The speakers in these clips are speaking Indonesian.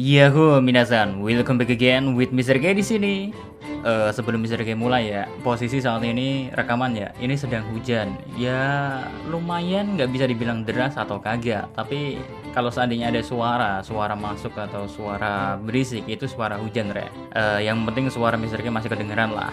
Yahoo minasan, welcome back again with Mr. G di sini. Sebelum Mr. G mulai ya, posisi saat ini rekaman ya, ini sedang hujan. Ya lumayan nggak bisa dibilang deras atau kagak, tapi kalau seandainya ada suara masuk atau suara berisik itu suara hujan re. Yang penting suara Mr. G masih kedengeran lah.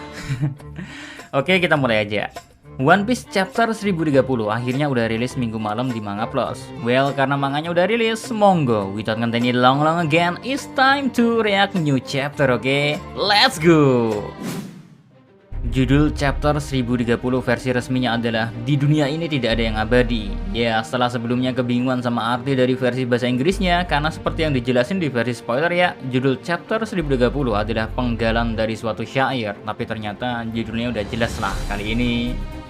Oke, kita mulai aja. One Piece chapter 1030 akhirnya udah rilis minggu malam di Manga Plus. Well, karena manganya udah rilis, monggo without continuing long again, it's time to react new chapter, oke? Let's go! Judul chapter 1030 versi resminya adalah Di dunia ini tidak ada yang abadi. Ya, setelah sebelumnya kebingungan sama arti dari versi bahasa Inggrisnya, karena seperti yang dijelasin di versi spoiler ya, judul chapter 1030 adalah penggalan dari suatu syair. Tapi ternyata judulnya udah jelas lah kali ini.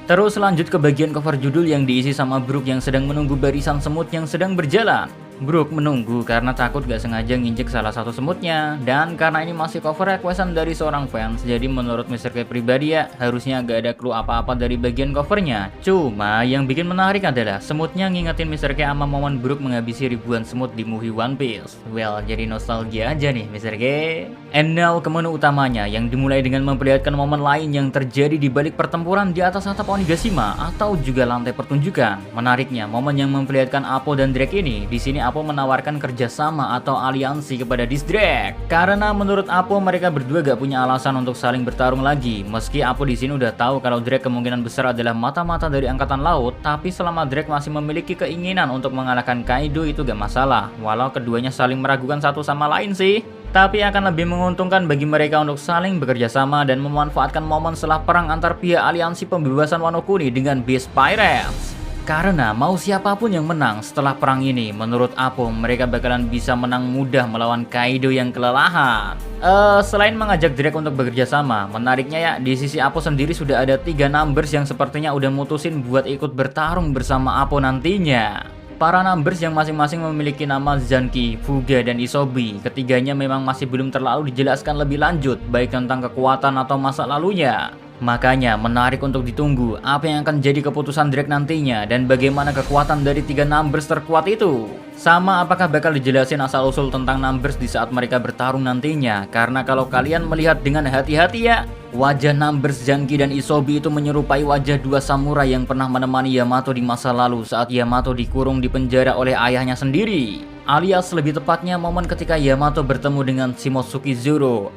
Terus lanjut ke bagian cover judul yang diisi sama Brook yang sedang menunggu barisan semut yang sedang berjalan. Brook menunggu karena takut gak sengaja nginjek salah satu semutnya. Dan karena ini masih cover requestan dari seorang fans, jadi menurut Mr. K pribadi ya, harusnya gak ada clue apa-apa dari bagian covernya. Cuma yang bikin menarik adalah semutnya ngingetin Mr. K sama momen Brook menghabisi ribuan semut di movie One Piece. Well, jadi nostalgia aja nih Mr. K. And now ke menu utamanya yang dimulai dengan memperlihatkan momen lain yang terjadi di balik pertempuran di atas atap Onigashima atau juga lantai pertunjukan. Menariknya, momen yang memperlihatkan Appo dan Drake ini, di sini Appo menawarkan kerjasama atau aliansi kepada Drake. Karena menurut Appo mereka berdua gak punya alasan untuk saling bertarung lagi. Meski Appo di sini udah tahu kalau Drake kemungkinan besar adalah mata-mata dari angkatan laut, tapi selama Drake masih memiliki keinginan untuk mengalahkan Kaido itu gak masalah. Walau keduanya saling meragukan satu sama lain sih. Tapi akan lebih menguntungkan bagi mereka untuk saling bekerja sama dan memanfaatkan momen setelah perang antar pihak aliansi pembebasan Wano Kuni dengan Beast Pirates. Karena mau siapapun yang menang setelah perang ini, menurut Appo mereka bakalan bisa menang mudah melawan Kaido yang kelelahan. Selain mengajak Drake untuk bekerja sama, menariknya ya di sisi Appo sendiri sudah ada 3 numbers yang sepertinya udah mutusin buat ikut bertarung bersama Appo nantinya. Para numbers yang masing-masing memiliki nama Zanki, Fuga, dan Isobi. Ketiganya memang masih belum terlalu dijelaskan lebih lanjut, baik tentang kekuatan atau masa lalunya. Makanya menarik untuk ditunggu apa yang akan jadi keputusan Drake nantinya dan bagaimana kekuatan dari 3 numbers terkuat itu. Sama apakah bakal dijelasin asal-usul tentang numbers di saat mereka bertarung nantinya. Karena kalau kalian melihat dengan hati-hati ya, wajah numbers Zanki dan Isobi itu menyerupai wajah 2 samurai yang pernah menemani Yamato di masa lalu saat Yamato dikurung di penjara oleh ayahnya sendiri. Alias lebih tepatnya momen ketika Yamato bertemu dengan Shimotsuki Zoro.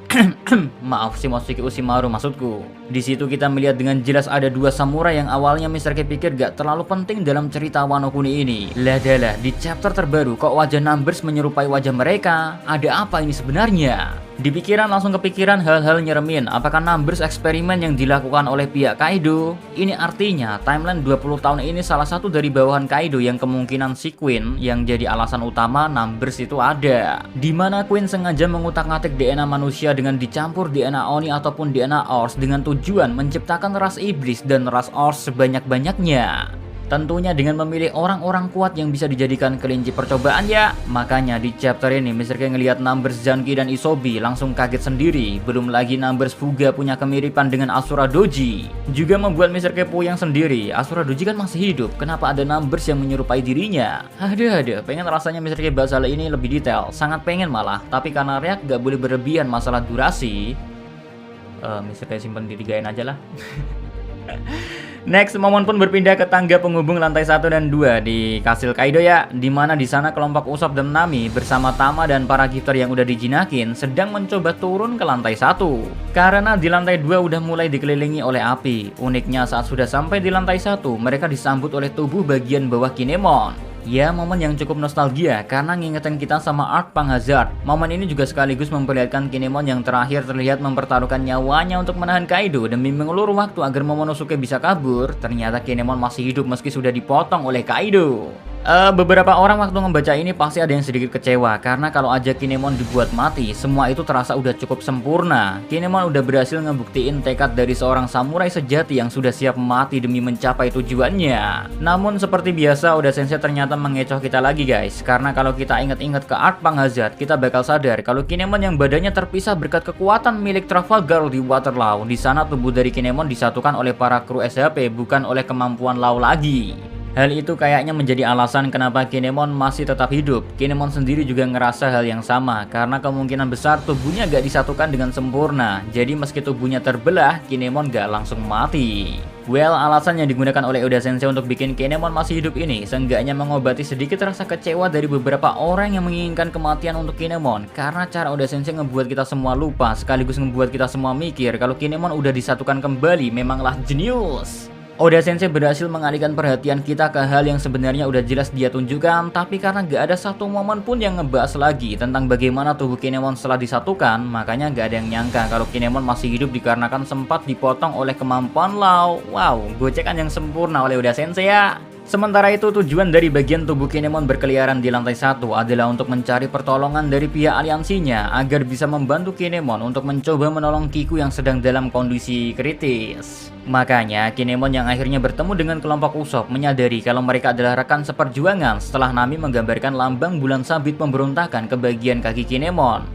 Maaf, Shimotsuki Ushimaru maksudku. Di situ kita melihat dengan jelas ada 2 samurai yang awalnya Mr. K pikir gak terlalu penting dalam cerita Wano Kuni ini. Ladalah, di chapter terbaru kok wajah numbers menyerupai wajah mereka? Ada apa ini sebenarnya? Di pikiran langsung kepikiran hal-hal nyeremin. Apakah numbers eksperimen yang dilakukan oleh pihak Kaido? Ini artinya timeline 20 tahun ini salah satu dari bawahan Kaido yang kemungkinan si Queen yang jadi alasan utama numbers itu ada. Dimana Queen sengaja mengutak-ngatik DNA manusia dengan dicampur DNA Oni ataupun DNA Ors dengan tujuan menciptakan ras iblis dan ras Ors sebanyak-banyaknya. Tentunya dengan memilih orang-orang kuat yang bisa dijadikan kelinci percobaan ya. Makanya di chapter ini Mr. K ngelihat numbers Zanki dan Isobi langsung kaget sendiri. Belum lagi numbers Fuga punya kemiripan dengan Asura Doji. Juga membuat Mr. K puyeng sendiri. Asura Doji kan masih hidup, kenapa ada numbers yang menyerupai dirinya? Ada, pengen rasanya Mr. K bahas hal ini lebih detail. Sangat pengen malah, tapi karena react gak boleh berlebihan masalah durasi. Mr. K simpen di 3N aja lah. Next, momen pun berpindah ke tangga penghubung lantai 1 dan 2 di Kastil Kaido ya, dimana di sana kelompok Usopp dan Nami bersama Tama dan para gifter yang udah dijinakin sedang mencoba turun ke lantai 1. Karena di lantai 2 udah mulai dikelilingi oleh api. Uniknya saat sudah sampai di lantai 1, mereka disambut oleh tubuh bagian bawah Kinemon. Ya, momen yang cukup nostalgia karena ngingetin kita sama arc Pang Hazard. Momen ini juga sekaligus memperlihatkan Kinemon yang terakhir terlihat mempertaruhkan nyawanya untuk menahan Kaido demi mengulur waktu agar Momonosuke bisa kabur. Ternyata Kinemon masih hidup meski sudah dipotong oleh Kaido. Beberapa orang waktu membaca ini pasti ada yang sedikit kecewa karena kalau aja Kinemon dibuat mati, semua itu terasa udah cukup sempurna. Kinemon udah berhasil ngebuktiin tekad dari seorang samurai sejati yang sudah siap mati demi mencapai tujuannya. Namun seperti biasa Oda Sensei ternyata mengecoh kita lagi guys, karena kalau kita ingat-ingat ke arc Pang Hazard, kita bakal sadar kalau Kinemon yang badannya terpisah berkat kekuatan milik Trafalgar di Waterloo, di sana tubuh dari Kinemon disatukan oleh para kru SHP bukan oleh kemampuan Law lagi. Hal itu kayaknya menjadi alasan kenapa Kinemon masih tetap hidup. Kinemon sendiri juga ngerasa hal yang sama, karena kemungkinan besar tubuhnya gak disatukan dengan sempurna. Jadi meski tubuhnya terbelah, Kinemon gak langsung mati. Well, alasan yang digunakan oleh Oda Sensei untuk bikin Kinemon masih hidup ini seenggaknya mengobati sedikit rasa kecewa dari beberapa orang yang menginginkan kematian untuk Kinemon. Karena cara Oda Sensei ngebuat kita semua lupa, sekaligus ngebuat kita semua mikir kalau Kinemon udah disatukan kembali, memanglah jenius. Oda Sensei berhasil mengalihkan perhatian kita ke hal yang sebenarnya udah jelas dia tunjukkan, tapi karena gak ada satu momen pun yang ngebahas lagi tentang bagaimana tubuh Kinemon setelah disatukan, makanya gak ada yang nyangka kalau Kinemon masih hidup dikarenakan sempat dipotong oleh kemampuan Law. Wow, gocekan yang sempurna oleh Oda Sensei ya. Sementara itu, tujuan dari bagian tubuh Kinemon berkeliaran di lantai 1 adalah untuk mencari pertolongan dari pihak aliansinya agar bisa membantu Kinemon untuk mencoba menolong Kiku yang sedang dalam kondisi kritis. Makanya, Kinemon yang akhirnya bertemu dengan kelompok Usopp menyadari kalau mereka adalah rekan seperjuangan setelah Nami menggambarkan lambang bulan sabit pemberontakan ke bagian kaki Kinemon.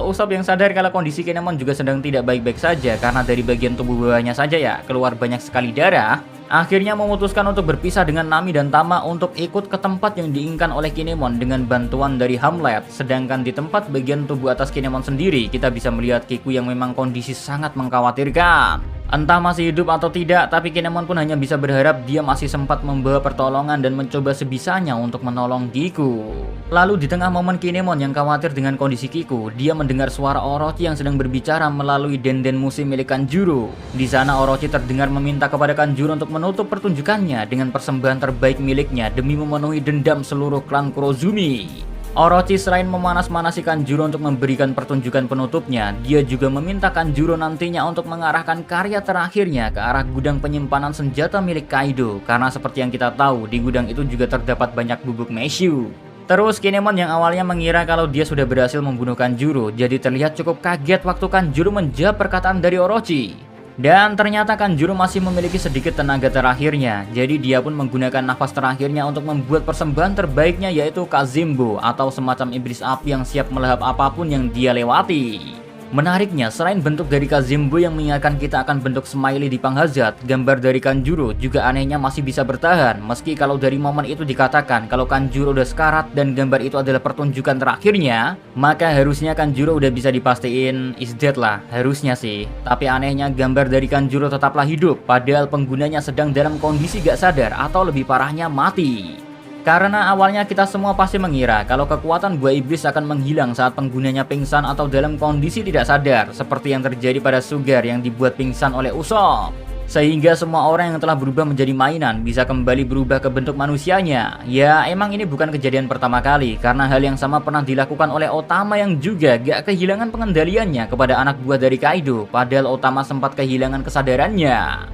Usopp yang sadar kalau kondisi Kinemon juga sedang tidak baik-baik saja karena dari bagian tubuh bawahnya saja ya keluar banyak sekali darah. Akhirnya memutuskan untuk berpisah dengan Nami dan Tama untuk ikut ke tempat yang diinginkan oleh Kinemon dengan bantuan dari Hamlet. Sedangkan di tempat bagian tubuh atas Kinemon sendiri, kita bisa melihat Kiku yang memang kondisi sangat mengkhawatirkan. Entah masih hidup atau tidak, tapi Kinemon pun hanya bisa berharap dia masih sempat membawa pertolongan dan mencoba sebisanya untuk menolong Kiku. Lalu di tengah momen Kinemon yang khawatir dengan kondisi Kiku, dia mendengar suara Orochi yang sedang berbicara melalui denden musim milik Kanjuro. Di sana Orochi terdengar meminta kepada Kanjuro untuk menutup pertunjukannya dengan persembahan terbaik miliknya demi memenuhi dendam seluruh klan Kurozumi. Orochi selain memanas-manasi Kanjuro untuk memberikan pertunjukan penutupnya, dia juga meminta Kanjuro nantinya untuk mengarahkan karya terakhirnya ke arah gudang penyimpanan senjata milik Kaido. Karena seperti yang kita tahu, di gudang itu juga terdapat banyak bubuk Meishu. Terus Kinemon yang awalnya mengira kalau dia sudah berhasil membunuh Kanjuro, jadi terlihat cukup kaget waktu Kanjuro menjawab perkataan dari Orochi. Dan ternyata Kanjuro masih memiliki sedikit tenaga terakhirnya, jadi dia pun menggunakan nafas terakhirnya untuk membuat persembahan terbaiknya, yaitu Kazembo atau semacam iblis api yang siap melahap apapun yang dia lewati. Menariknya, selain bentuk dari Kazembo yang mengingatkan kita akan bentuk smiley di Panghazard, gambar dari Kanjuro juga anehnya masih bisa bertahan. Meski kalau dari momen itu dikatakan kalau Kanjuro udah sekarat dan gambar itu adalah pertunjukan terakhirnya, maka harusnya Kanjuro udah bisa dipastiin is dead lah, harusnya sih. Tapi anehnya gambar dari Kanjuro tetaplah hidup, padahal penggunanya sedang dalam kondisi gak sadar atau lebih parahnya mati. Karena awalnya kita semua pasti mengira kalau kekuatan buah iblis akan menghilang saat penggunanya pingsan atau dalam kondisi tidak sadar, seperti yang terjadi pada Sugar yang dibuat pingsan oleh Usopp. Sehingga semua orang yang telah berubah menjadi mainan bisa kembali berubah ke bentuk manusianya. Ya, emang ini bukan kejadian pertama kali, karena hal yang sama pernah dilakukan oleh Otama yang juga gak kehilangan pengendaliannya kepada anak buah dari Kaido, padahal Otama sempat kehilangan kesadarannya.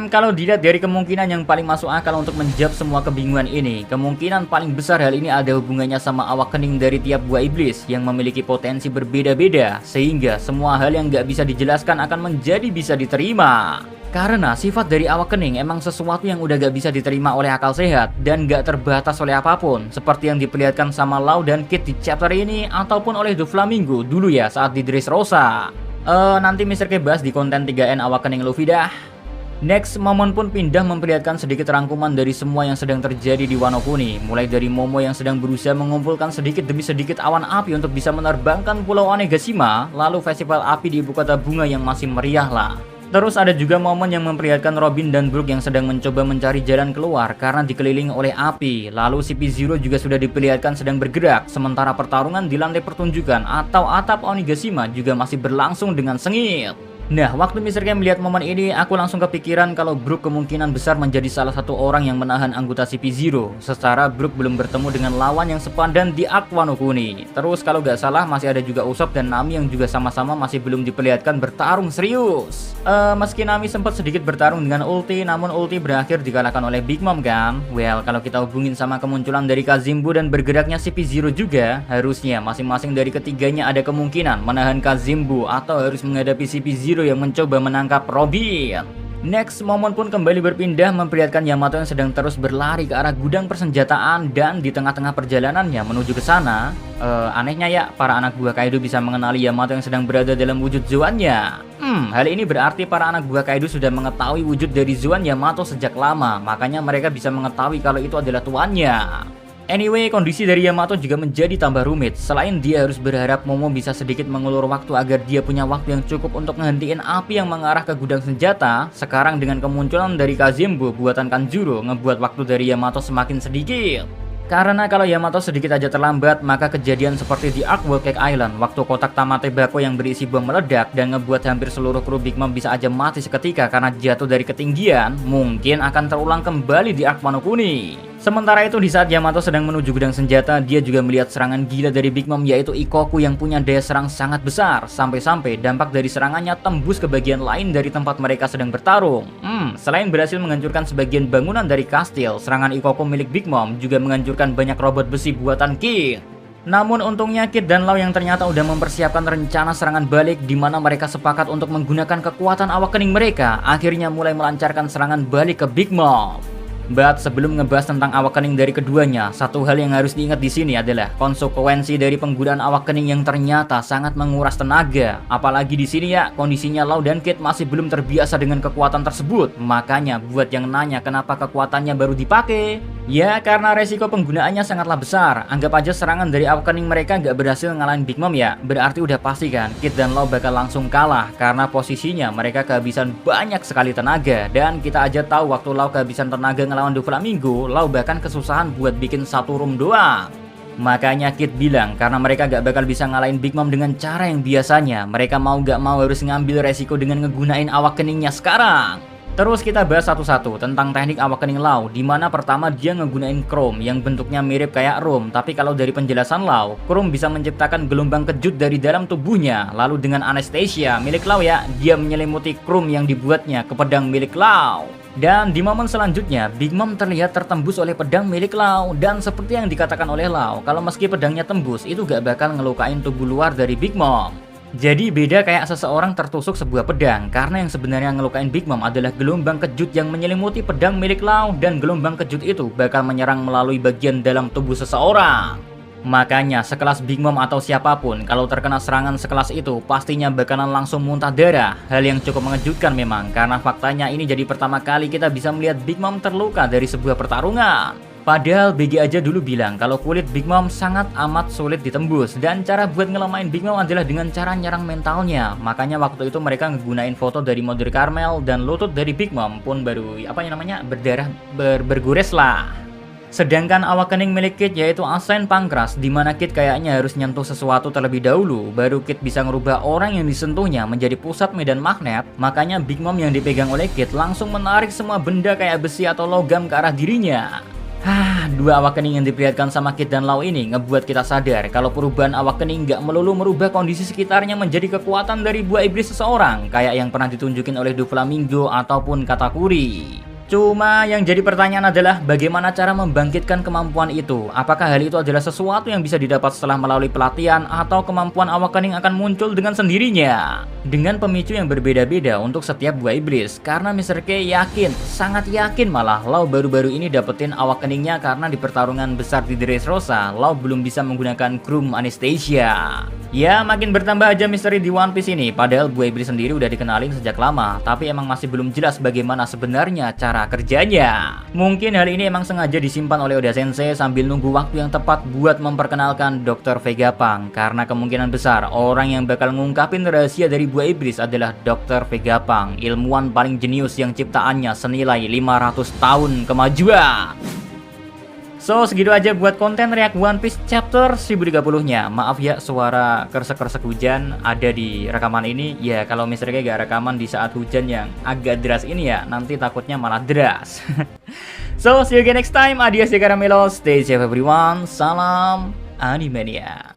Kalau dilihat dari kemungkinan yang paling masuk akal untuk menjawab semua kebingungan ini, kemungkinan paling besar hal ini ada hubungannya sama awakening dari tiap buah iblis yang memiliki potensi berbeda-beda, sehingga semua hal yang gak bisa dijelaskan akan menjadi bisa diterima. Karena sifat dari awakening emang sesuatu yang udah gak bisa diterima oleh akal sehat dan gak terbatas oleh apapun, seperti yang diperlihatkan sama Law dan Kid di chapter ini ataupun oleh Doflamingo dulu ya saat di Dressrosa. Nanti Mr. K bahas di konten 3N Awakening Luffy dah. Next, momen pun pindah memperlihatkan sedikit rangkuman dari semua yang sedang terjadi di Wano Kuni. Mulai dari Momo yang sedang berusaha mengumpulkan sedikit demi sedikit awan api untuk bisa menerbangkan Pulau Onegashima, lalu festival api di ibu kota bunga yang masih meriah lah. Terus ada juga momen yang memperlihatkan Robin dan Brook yang sedang mencoba mencari jalan keluar karena dikelilingi oleh api. Lalu CP0 juga sudah diperlihatkan sedang bergerak, sementara pertarungan di lantai pertunjukan atau atap Onigashima juga masih berlangsung dengan sengit. Nah, waktu Mr. K melihat momen ini, aku langsung kepikiran kalau Brook kemungkinan besar menjadi salah satu orang yang menahan anggota CP0. Secara Brook belum bertemu dengan lawan yang sepadan di Arc Wano Kuni. Terus kalau gak salah masih ada juga Usopp dan Nami yang juga sama-sama masih belum diperlihatkan bertarung serius. Meski Nami sempat sedikit bertarung dengan ulti, namun ulti berakhir dikalahkan oleh Big Mom kan? Well, kalau kita hubungin sama kemunculan dari Kazembo dan bergeraknya CP0 juga, harusnya masing-masing dari ketiganya ada kemungkinan menahan Kazembo atau harus menghadapi CP0 yang mencoba menangkap Robin. Next, momen pun kembali berpindah memperlihatkan Yamato yang sedang terus berlari ke arah gudang persenjataan dan di tengah-tengah perjalanannya menuju ke sana. Anehnya ya, para anak buah Kaido bisa mengenali Yamato yang sedang berada dalam wujud Zoannya. Hal ini berarti para anak buah Kaido sudah mengetahui wujud dari Zoan Yamato sejak lama, makanya mereka bisa mengetahui kalau itu adalah tuannya. Anyway, kondisi dari Yamato juga menjadi tambah rumit. Selain dia harus berharap Momo bisa sedikit mengulur waktu agar dia punya waktu yang cukup untuk ngehentiin api yang mengarah ke gudang senjata, sekarang dengan kemunculan dari Kazembo buatan Kanjuro ngebuat waktu dari Yamato semakin sedikit. Karena kalau Yamato sedikit aja terlambat, maka kejadian seperti di Arc World Cake Island waktu kotak Tamate Bako yang berisi bom meledak dan ngebuat hampir seluruh kru Big Mom bisa aja mati seketika karena jatuh dari ketinggian, mungkin akan terulang kembali di Arc Wano Kuni. Sementara itu di saat Yamato sedang menuju gudang senjata, dia juga melihat serangan gila dari Big Mom yaitu Ikoku yang punya daya serang sangat besar, sampai-sampai dampak dari serangannya tembus ke bagian lain dari tempat mereka sedang bertarung. Selain berhasil menghancurkan sebagian bangunan dari kastil, serangan Ikoku milik Big Mom juga menghancurkan banyak robot besi buatan Kid. Namun untungnya Kid dan Law yang ternyata udah mempersiapkan rencana serangan balik di mana mereka sepakat untuk menggunakan kekuatan awakening mereka, akhirnya mulai melancarkan serangan balik ke Big Mom. But sebelum ngebahas tentang awakening dari keduanya, satu hal yang harus diingat di sini adalah konsekuensi dari penggunaan awakening yang ternyata sangat menguras tenaga. Apalagi di sini ya, kondisinya Law dan Kid masih belum terbiasa dengan kekuatan tersebut. Makanya buat yang nanya kenapa kekuatannya baru dipakai, ya karena resiko penggunaannya sangatlah besar. Anggap aja serangan dari awakening mereka nggak berhasil ngalahin Big Mom ya, berarti udah pasti kan Kid dan Law bakal langsung kalah karena posisinya mereka kehabisan banyak sekali tenaga. Dan kita aja tahu waktu Law kehabisan tenaga lawan Doflamingo, Law bahkan kesusahan buat bikin satu room doang. Makanya Kid bilang karena mereka gak bakal bisa ngalahin Big Mom dengan cara yang biasanya, mereka mau gak mau harus ngambil resiko dengan ngegunain awakeningnya sekarang. Terus kita bahas satu-satu tentang teknik awakening Law, dimana pertama dia ngegunain Chrome yang bentuknya mirip kayak Room, tapi kalau dari penjelasan Law, Chrome bisa menciptakan gelombang kejut dari dalam tubuhnya. Lalu dengan Anesthesia milik Law ya, dia menyelimuti Chrome yang dibuatnya ke pedang milik Law. Dan di momen selanjutnya, Big Mom terlihat tertembus oleh pedang milik Law. Dan seperti yang dikatakan oleh Law, kalau meski pedangnya tembus, itu gak bakal ngelukain tubuh luar dari Big Mom. Jadi beda kayak seseorang tertusuk sebuah pedang, karena yang sebenarnya ngelukain Big Mom adalah gelombang kejut yang menyelimuti pedang milik Law. Dan gelombang kejut itu bakal menyerang melalui bagian dalam tubuh seseorang. Makanya sekelas Big Mom atau siapapun kalau terkena serangan sekelas itu pastinya bakalan langsung muntah darah. Hal yang cukup mengejutkan memang karena faktanya ini jadi pertama kali kita bisa melihat Big Mom terluka dari sebuah pertarungan. Padahal BG aja dulu bilang kalau kulit Big Mom sangat amat sulit ditembus dan cara buat ngelemahin Big Mom adalah dengan cara nyerang mentalnya. Makanya waktu itu mereka ngegunain foto dari Mother Carmel dan lutut dari Big Mom pun baru berdarah bergores lah. Sedangkan awakening milik Kid yaitu Ascent Pancras, dimana Kid kayaknya harus nyentuh sesuatu terlebih dahulu, baru Kid bisa ngerubah orang yang disentuhnya menjadi pusat medan magnet. Makanya Big Mom yang dipegang oleh Kid langsung menarik semua benda kayak besi atau logam ke arah dirinya. Dua awakening yang diperlihatkan sama Kid dan Law ini ngebuat kita sadar kalau perubahan awakening gak melulu merubah kondisi sekitarnya menjadi kekuatan dari buah iblis seseorang, kayak yang pernah ditunjukin oleh Doflamingo ataupun Katakuri. Cuma yang jadi pertanyaan adalah bagaimana cara membangkitkan kemampuan itu? Apakah hal itu adalah sesuatu yang bisa didapat setelah melalui pelatihan atau kemampuan awakening akan muncul dengan sendirinya? Dengan pemicu yang berbeda-beda untuk setiap buah iblis. Karena Mr. K yakin, sangat yakin malah Law baru-baru ini dapetin awakeningnya karena di pertarungan besar di Dressrosa, Law belum bisa menggunakan Chrome Anesthesia. Ya makin bertambah aja misteri di One Piece ini, padahal buah iblis sendiri udah dikenalin sejak lama, tapi emang masih belum jelas bagaimana sebenarnya cara kerjanya. Mungkin hal ini emang sengaja disimpan oleh Oda Sensei sambil nunggu waktu yang tepat buat memperkenalkan Dr. Vegapunk, karena kemungkinan besar orang yang bakal ngungkapin rahasia dari buah iblis adalah Dr. Vegapunk, ilmuwan paling jenius yang ciptaannya senilai 500 tahun kemajuan. So segitu aja buat konten react One Piece chapter 1030-nya. Maaf ya suara kersek-kersek hujan ada di rekaman ini. Ya kalau misalnya gak rekaman di saat hujan yang agak deras ini ya, nanti takutnya malah deras. So see you again next time. Adios ya Karamelo. Stay safe everyone. Salam Animania.